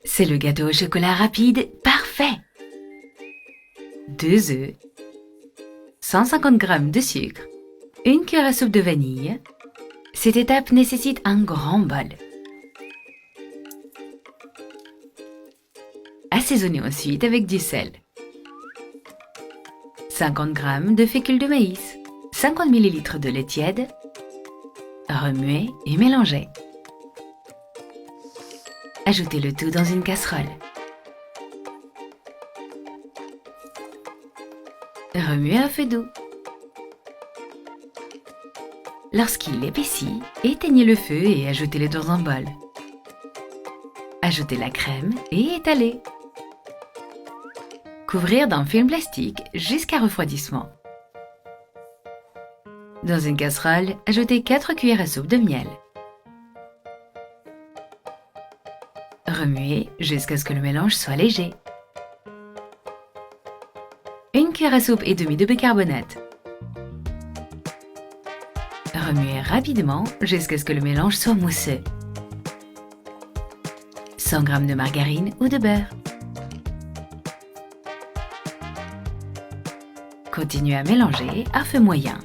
C'est le gâteau au chocolat rapide parfait. 2 œufs, 150 g de sucre, une cuillère à soupe de vanille. Cette étape nécessite un grand bol. Assaisonnez ensuite avec du sel. 50 g de fécule de maïs, 50 ml de lait tiède. Remuez et mélangez. Ajoutez le tout dans une casserole. Remuez à feu doux. Lorsqu'il épaissit, éteignez le feu et ajoutez-le dans un bol. Ajoutez la crème et étalez. Couvrir d'un film plastique jusqu'à refroidissement. Dans une casserole, ajoutez 4 cuillères à soupe de miel. Remuez jusqu'à ce que le mélange soit léger. Une cuillère à soupe et demie de bicarbonate. Remuez rapidement jusqu'à ce que le mélange soit mousseux. 100 g de margarine ou de beurre. Continuez à mélanger à feu moyen.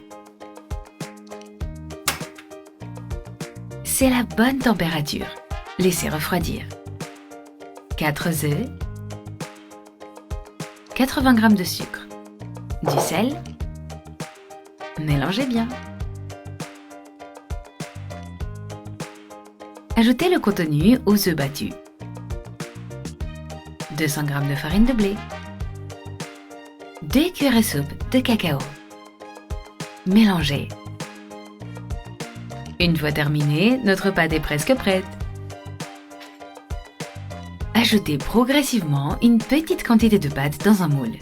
C'est la bonne température. Laissez refroidir. 4 œufs, 80 g de sucre, du sel. Mélangez bien. Ajoutez le contenu aux œufs battus. 200 g de farine de blé. 2 cuillères à soupe de cacao. Mélangez. Une fois terminé, notre pâte est presque prête. Ajoutez progressivement une petite quantité de pâte dans un moule.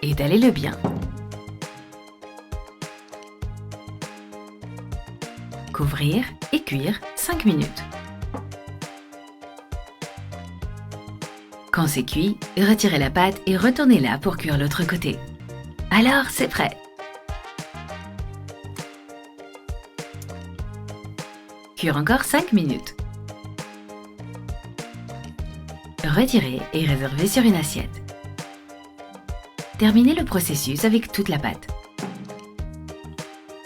Étalez-le bien. Couvrir et cuire 5 minutes. Quand c'est cuit, retirez la pâte et retournez-la pour cuire l'autre côté. Alors, c'est prêt! Cuire encore 5 minutes. Retirez et réservez sur une assiette. Terminez le processus avec toute la pâte.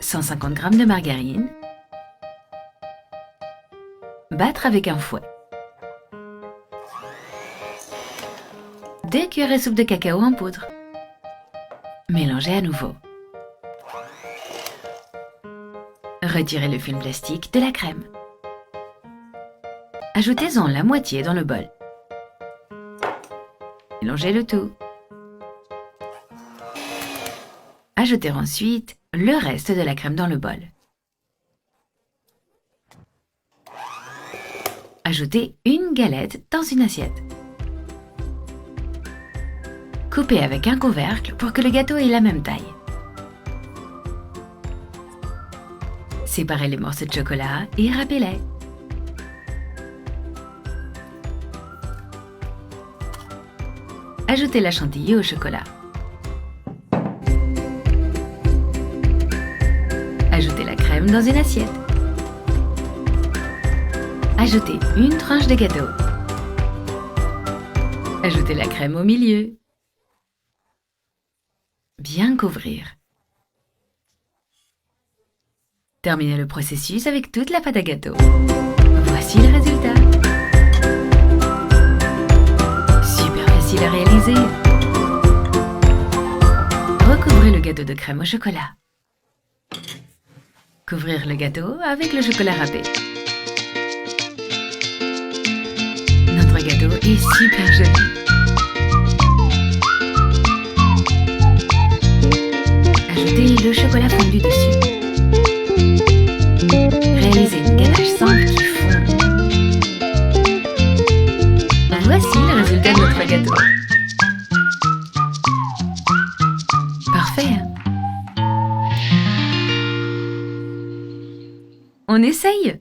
150 g de margarine. Battre avec un fouet. 2 cuillères à soupe de cacao en poudre. Mélangez à nouveau. Retirez le film plastique de la crème. Ajoutez-en la moitié dans le bol. Mélangez le tout. Ajoutez ensuite le reste de la crème dans le bol. Ajoutez une galette dans une assiette. Coupez avec un couvercle pour que le gâteau ait la même taille. Séparez les morceaux de chocolat et râpez-les. Ajoutez la chantilly au chocolat. Ajoutez la crème dans une assiette. Ajoutez une tranche de gâteau. Ajoutez la crème au milieu. Bien couvrir. Terminez le processus avec toute la pâte à gâteau. Voici le résultat. Super facile à réaliser. Recouvrez le gâteau de crème au chocolat. Couvrir le gâteau avec le chocolat râpé. Notre gâteau est super joli. Ajoutez le chocolat fondu dessus. Réalisez une ganache simple qui fond. Voici le résultat de notre gâteau. Parfait, hein? On essaye!